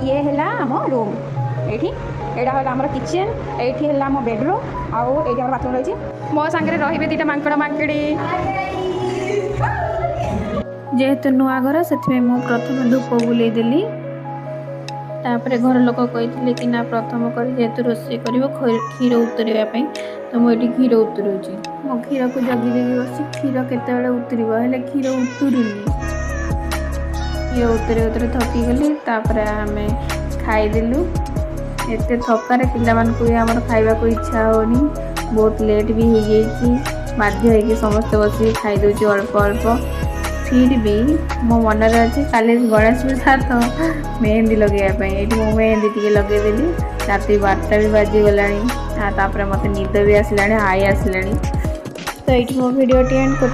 ये है आम रूम ये यहाँ है आम किचेन ये है आम बेडरूम आउ ये बाथरूम रही मो सांगे रे दीटा मांकड़ मांकड़ी जेहेतु नुआ घर से प्रथम धूप बुले देली तापर घर लोक कही कि ना प्रथम कर जेहेतु रोषे कर क्षीर उतरवाई तो मुझे क्षीर उतरौची मो क्षीर को जगी जगी बस क्षीर केत उतरले क्षीर उतरुनी ये उतरे उतरे थकी गली तापर आम खाईदेलु एत थकार पिला खावा को इच्छा होनी बहुत लेट भी हो जाइए बाध्य होगी समस्ते बस खाईदे अल्प अल्प फिर भी मो मन अच्छे काली गणेश पूजा तो मेहंदी लगेवाई ये मो मेहंदी टी लगेदेली रात 12टा भी बाजीगला मत निद भी आसला आई आसला तो ये मो भिडियो एंड कर।